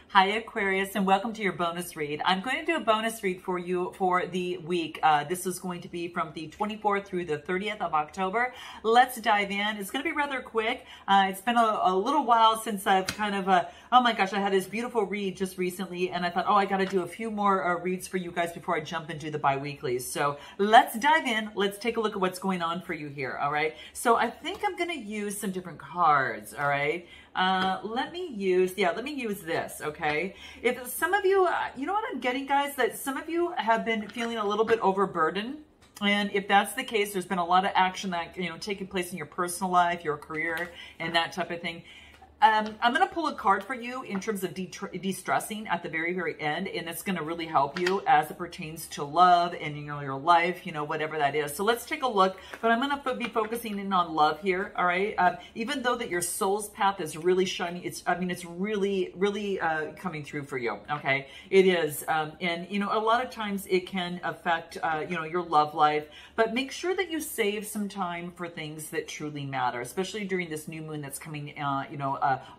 Hi Aquarius, and welcome to your bonus read. I'm going to do a bonus read for you for the week. This is going to be from the 24th through the 30th of October. Let's dive in. It's going to be rather quick. It's been a little while since I've kind of, oh my gosh, I had this beautiful read just recently, and I thought, oh, I got to do a few more reads for you guys before I jump into the bi-weeklies. So let's dive in. Let's take a look at what's going on for you here, all right? So I think I'm going to use some different cards, all right? Let me use this, okay? If some of you, you know what I'm getting, guys, that some of you have been feeling a little bit overburdened. And if that's the case, there's been a lot of action that, taking place in your personal life, your career, and that type of thing. I'm going to pull a card for you in terms of de-stressing at the very, very end, and it's going to really help you as it pertains to love and, your life, whatever that is. So let's take a look, but I'm going to be focusing in on love here, all right? Even though that your soul's path is really shining, it's really, really coming through for you, okay? It is, and, a lot of times it can affect, your love life, but make sure that you save some time for things that truly matter, especially during this new moon that's coming,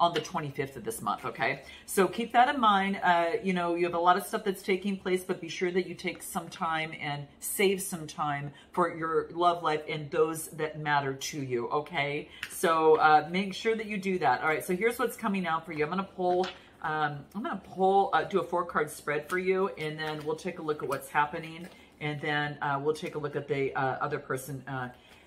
on the 25th of this month, okay? So keep that in mind. You have a lot of stuff that's taking place, but be sure that you take some time and save some time for your love life and those that matter to you, okay? So make sure that you do that. All right, so here's what's coming out for you. I'm going to pull, do a 4-card spread for you, and then we'll take a look at what's happening, and then we'll take a look at the other person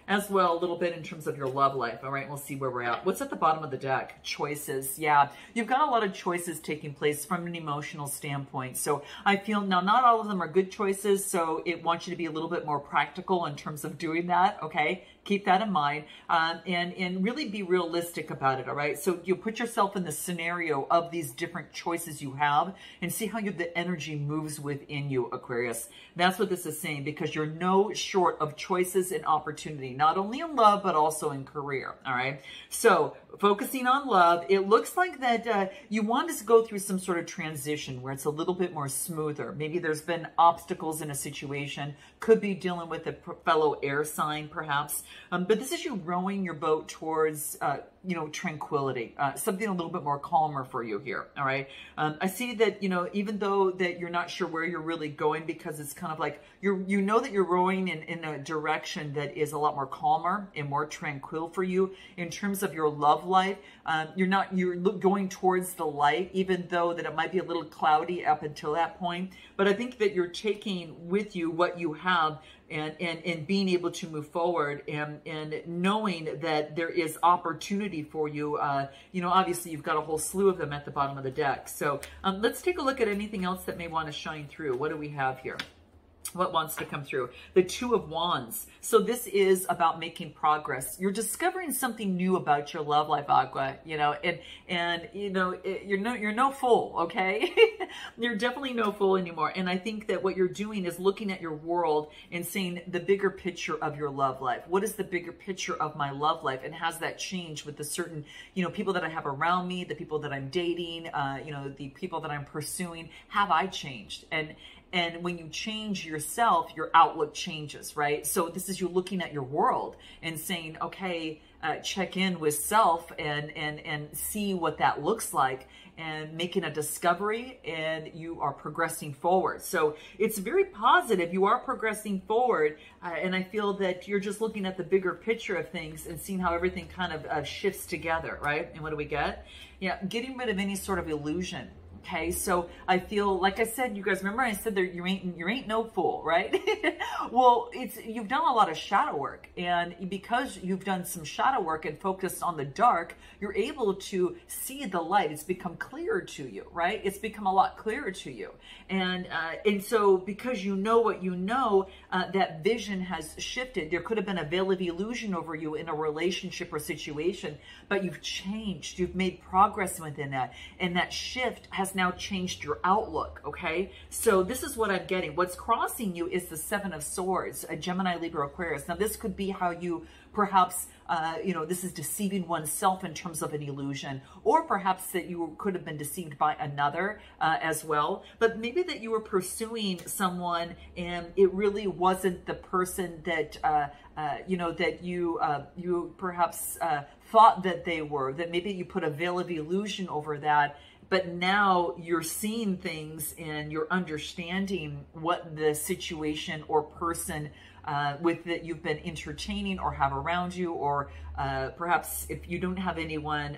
as well, a little bit in terms of your love life. All right, we'll see where we're at. What's at the bottom of the deck? Choices. Yeah, you've got a lot of choices taking place from an emotional standpoint. So I feel now not all of them are good choices, so it wants you to be a little bit more practical in terms of doing that, okay? Keep that in mind, and really be realistic about it, all right? So you put yourself in the scenario of these different choices you have and see how the energy moves within you, Aquarius. That's what this is saying, because you're no short of choices and opportunity, not only in love, but also in career, all right? So focusing on love, it looks like that you want to go through some sort of transition where it's a little bit more smoother. Maybe there's been obstacles in a situation, could be dealing with a fellow air sign, perhaps. But this is you rowing your boat towards, tranquility, something a little bit more calmer for you here, all right? I see that, even though that you're not sure where you're really going, because it's kind of like, you know that you're rowing in a direction that is a lot more calmer and more tranquil for you in terms of your love life. You're going towards the light, even though that it might be a little cloudy up until that point. But I think that you're taking with you what you have, and being able to move forward, and knowing that there is opportunity for you. Obviously you've got a whole slew of them at the bottom of the deck. So let's take a look at anything else that may want to shine through. What do we have here? What wants to come through? The 2 of Wands. So this is about making progress. You're discovering something new about your love life, Aqua, and you're no fool, okay? You're definitely no fool anymore. And I think that what you're doing is looking at your world and saying the bigger picture of your love life. What is the bigger picture of my love life? And has that changed with the certain, people that I have around me, the people that I'm dating, the people that I'm pursuing? Have I changed? And when you change yourself, your outlook changes, right? So this is you looking at your world and saying, okay, check in with self and see what that looks like, and making a discovery, and you are progressing forward. So it's very positive. You are progressing forward, and I feel that you're just looking at the bigger picture of things and seeing how everything kind of shifts together, right? And what do we get? Yeah, getting rid of any sort of illusion. Okay, so I feel, like I said, you guys remember I said that you ain't no fool, right? Well, you've done a lot of shadow work, and because you've done some shadow work and focused on the dark, you're able to see the light. It's become clearer to you, right? It's become a lot clearer to you, and so because you know what you know, that vision has shifted. There could have been a veil of illusion over you in a relationship or situation, but you've changed. You've made progress within that, and that shift has now changed your outlook, okay? So this is what I'm getting. What's crossing you is the 7 of Swords, a Gemini, Libra, Aquarius. Now this could be how you perhaps, this is deceiving oneself in terms of an illusion, or perhaps that you could have been deceived by another as well. But maybe that you were pursuing someone and it really wasn't the person that, that you perhaps thought that they were, that maybe you put a veil of illusion over that, but now you're seeing things and you're understanding what the situation or person with that you've been entertaining or have around you, or perhaps if you don't have anyone,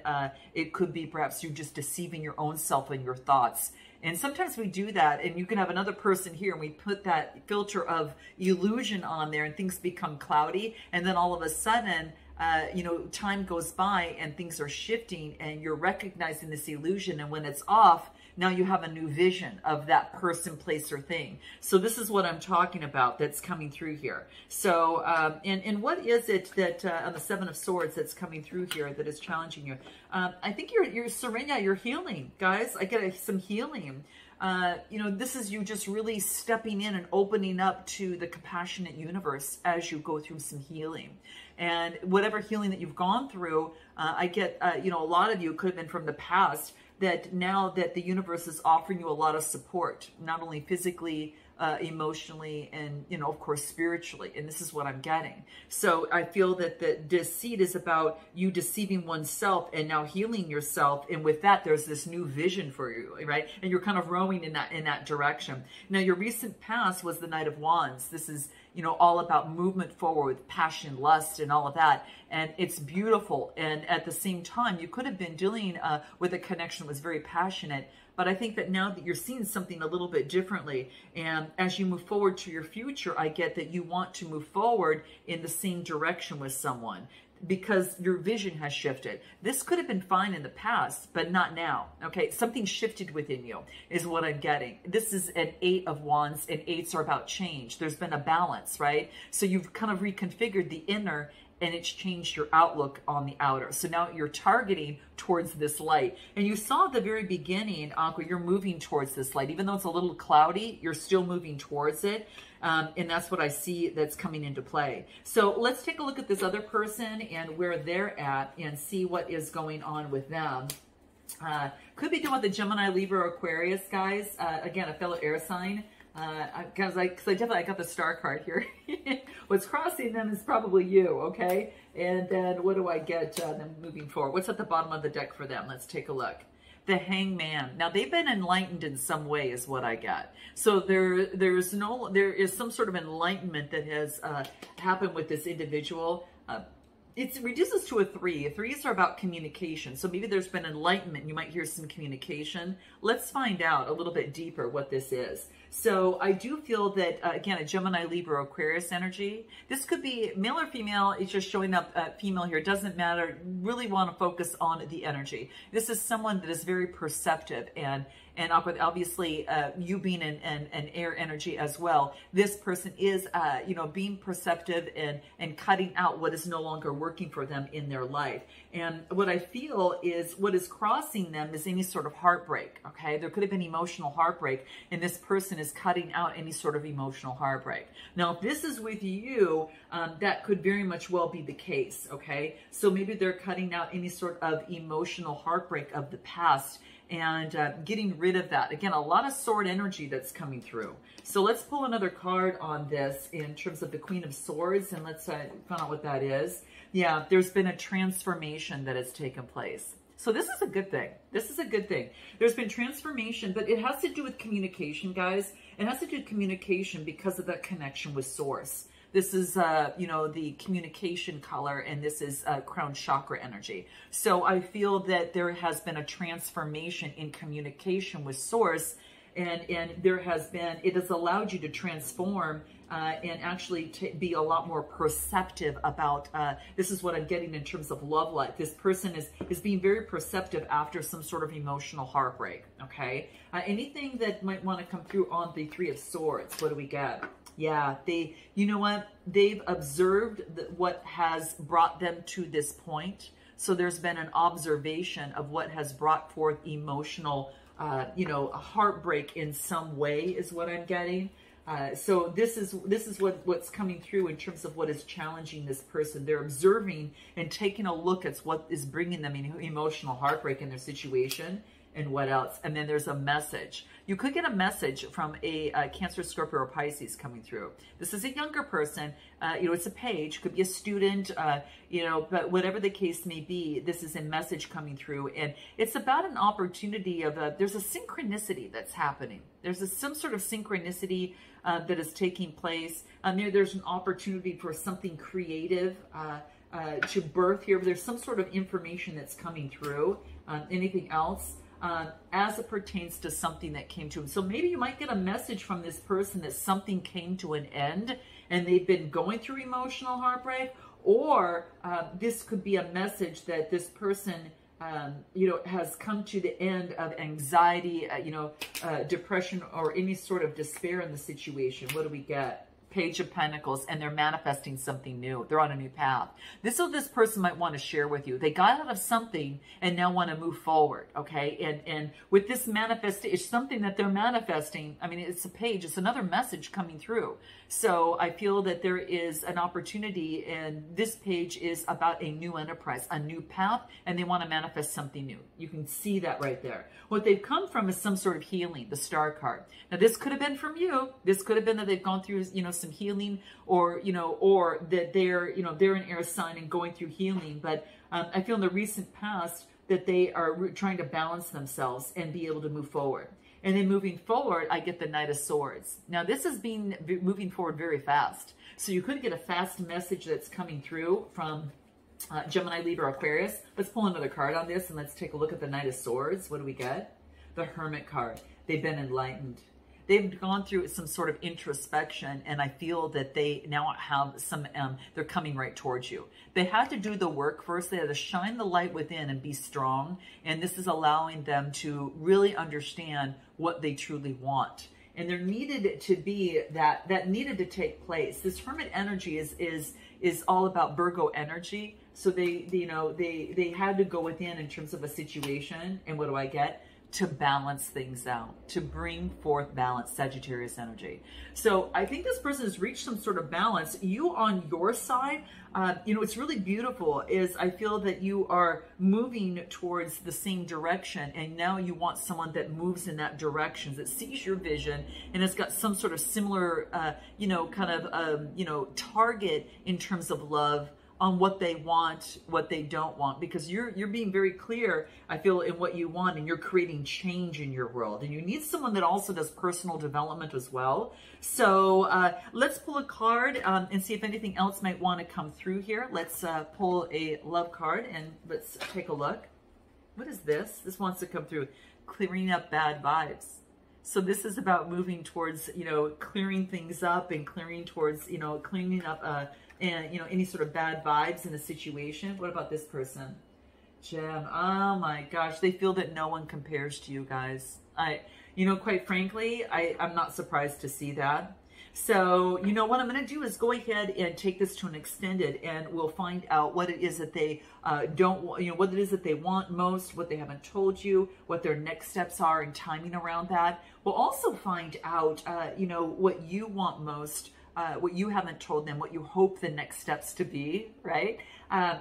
it could be perhaps you're just deceiving your own self and your thoughts. And sometimes we do that, and you can have another person here and we put that filter of illusion on there and things become cloudy, and then all of a sudden you know, time goes by and things are shifting and you're recognizing this illusion, and when it's off, now you have a new vision of that person, place, or thing. So this is what I'm talking about that's coming through here. So, and what is it that on the Seven of Swords that's coming through here that is challenging you? I think you're Serena, you're healing, guys. I get some healing. You know, this is you just really stepping in and opening up to the compassionate universe as you go through some healing. And whatever healing that you've gone through, I get, you know, a lot of you could have been from the past, that now that the universe is offering you a lot of support, not only physically, emotionally, and, you know, of course, spiritually. And this is what I'm getting. So I feel that the deceit is about you deceiving oneself and now healing yourself. And with that, there's this new vision for you, right? And you're kind of rowing in that direction. Now, your recent past was the Knight of Wands. This is, you know, all about movement forward with passion, lust, and all of that. And it's beautiful. And at the same time, you could have been dealing with a connection that was very passionate. But I think that now that you're seeing something a little bit differently, and as you move forward to your future, I get that you want to move forward in the same direction with someone, because your vision has shifted. This could have been fine in the past, but not now. Okay, something shifted within you is what I'm getting. This is an Eight of Wands, and eights are about change. There's been a balance, right? So you've kind of reconfigured the inner, and it's changed your outlook on the outer. So now you're targeting towards this light. And you saw at the very beginning, Aqua, you're moving towards this light. Even though it's a little cloudy, you're still moving towards it. And that's what I see that's coming into play. So let's take a look at this other person and where they're at and see what is going on with them. Could be doing with the Gemini, Libra, Aquarius, guys. Again, a fellow air sign. Because I definitely got the star card here. What's crossing them is probably you, okay? And then what do I get them moving forward? What's at the bottom of the deck for them? Let's take a look. The Hangman. Now, they've been enlightened in some way is what I got. So there is some sort of enlightenment that has happened with this individual. It reduces to a 3. Threes are about communication. So maybe there's been enlightenment. You might hear some communication. Let's find out a little bit deeper what this is. So I do feel that, again, a Gemini, Libra, Aquarius energy. This could be male or female. It's just showing up female here. It doesn't matter. Really want to focus on the energy. This is someone that is very perceptive, and obviously you being an air energy as well. This person is, you know, being perceptive and cutting out what is no longer working for them in their life. And what I feel is what is crossing them is any sort of heartbreak, okay? There could have been emotional heartbreak, and this person is cutting out any sort of emotional heartbreak. Now, if this is with you, that could very much well be the case, okay? So maybe they're cutting out any sort of emotional heartbreak of the past and getting rid of that. Again, a lot of sword energy that's coming through. So let's pull another card on this in terms of the Queen of Swords, and let's find out what that is. Yeah, there's been a transformation that has taken place. So this is a good thing. This is a good thing. There's been transformation, but it has to do with communication, guys. It has to do with communication because of that connection with Source. This is, you know, the communication color, and this is crown chakra energy. So I feel that there has been a transformation in communication with Source, and there has been, it has allowed you to transform and actually be a lot more perceptive about, this is what I'm getting in terms of love life. This person is being very perceptive after some sort of emotional heartbreak, okay? Anything that might want to come through on the Three of Swords, what do we get? Yeah, you know what? They've observed what has brought them to this point. So there's been an observation of what has brought forth emotional, you know, heartbreak in some way is what I'm getting. So this is what's coming through in terms of what is challenging this person. They're observing and taking a look at what is bringing them emotional heartbreak in their situation. and what else? And then there's a message. You could get a message from a Cancer, Scorpio, or Pisces coming through. This is a younger person. It's a page. Could be a student, but whatever the case may be, this is a message coming through. And it's about an opportunity of there's a synchronicity that's happening. There's some sort of synchronicity that is taking place. There's an opportunity for something creative to birth here. There's some sort of information that's coming through. Anything else? As it pertains to something that came to him. So maybe you might get a message from this person that something came to an end and they've been going through emotional heartbreak, or this could be a message that this person has come to the end of anxiety, depression, or any sort of despair in the situation. What do we get? Page of Pentacles, and they're manifesting something new. They're on a new path. This is what this person might want to share with you. They got out of something and now want to move forward, okay? And with this manifestation, it's something that they're manifesting. I mean, it's a page. It's another message coming through. So I feel that there is an opportunity, and this page is about a new enterprise, a new path, and they want to manifest something new. You can see that right there. What they've come from is some sort of healing, the Star card. Now, this could have been from you. This could have been that they've gone through, some healing, or that they're an air sign and going through healing. But I feel in the recent past that they are trying to balance themselves and be able to move forward. And then moving forward, I get the Knight of Swords. Now, this is moving forward very fast. So you could get a fast message that's coming through from Gemini, Libra, Aquarius. Let's pull another card on this and let's take a look at the Knight of Swords. What do we get? The Hermit card. They've been enlightened. They've gone through some sort of introspection, and I feel that they now have some, they're coming right towards you. They had to do the work first. They had to shine the light within and be strong. And this is allowing them to really understand what they truly want. And there needed to be that needed to take place. This Hermit energy is all about Virgo energy. So they had to go within in terms of a situation. And what do I get? To balance things out, to bring forth balance, Sagittarius energy. So I think this person has reached some sort of balance. You on your side, it's really beautiful is I feel that you are moving towards the same direction, and now you want someone that moves in that direction, that sees your vision and has got some sort of similar, target in terms of love, on what they want, what they don't want, because you're being very clear, I feel, in what you want, and you're creating change in your world. And you need someone that also does personal development as well. So let's pull a card and see if anything else might want to come through here. Let's pull a love card and let's take a look. What is this? This wants to come through, clearing up bad vibes. So this is about moving towards, clearing things up and clearing towards, cleaning up any sort of bad vibes in a situation. What about this person? Gem. Oh my gosh. They feel that no one compares to you guys. Quite frankly, I'm not surprised to see that. So, what I'm going to do is go ahead and take this to an extended, and we'll find out what it is that they don't, what it is that they want most, what they haven't told you, what their next steps are and timing around that. We'll also find out, what you want most, what you haven't told them, what you hope the next steps to be, right?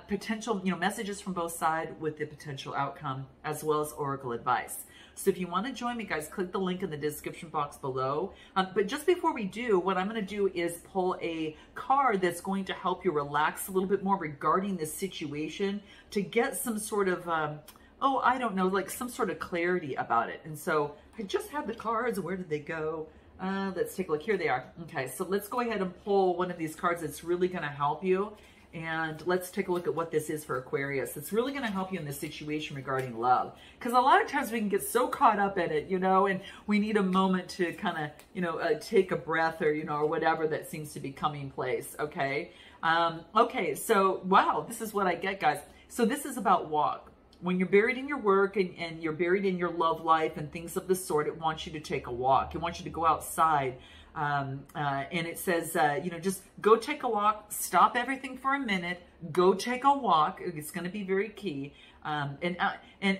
Potential, messages from both sides with the potential outcome, as well as oracle advice. So if you want to join me, guys, click the link in the description box below. But just before we do, what I'm going to do is pull a card that's going to help you relax a little bit more regarding this situation, to get some sort of, I don't know, like some sort of clarity about it. And so I just have the cards. Where did they go? Let's take a look. Here they are. Okay, so let's go ahead and pull one of these cards that's really going to help you. And let's take a look at what this is for Aquarius. It's really going to help you in this situation regarding love. Because a lot of times we can get so caught up in it, and we need a moment to kind of, take a breath, or whatever that seems to be coming place, okay? Okay, so, wow, this is what I get, guys. So this is about walk. When you're buried in your work and you're buried in your love life and things of the sort, it wants you to take a walk. It wants you to go outside. And it says, just go take a walk, stop everything for a minute, go take a walk. It's going to be very key. And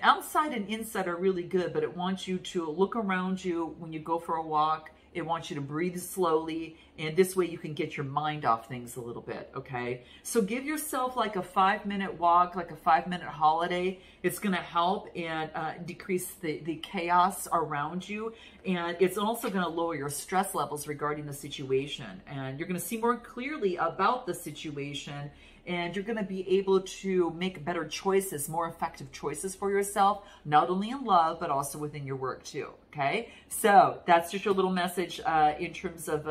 outside and inside are really good, but it wants you to look around you when you go for a walk It wants you to breathe slowly, and this way you can get your mind off things a little bit, okay? So give yourself like a 5-minute walk, like a 5-minute holiday. It's going to help and decrease the chaos around you, and it's also going to lower your stress levels regarding the situation, and you're going to see more clearly about the situation, and you're going to be able to make better choices, more effective choices for yourself, not only in love, but also within your work too, okay? So that's just your little message in terms of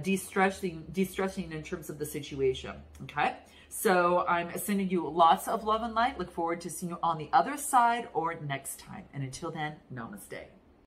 de-stressing in terms of the situation, okay? So I'm sending you lots of love and light. Look forward to seeing you on the other side or next time. And until then, namaste.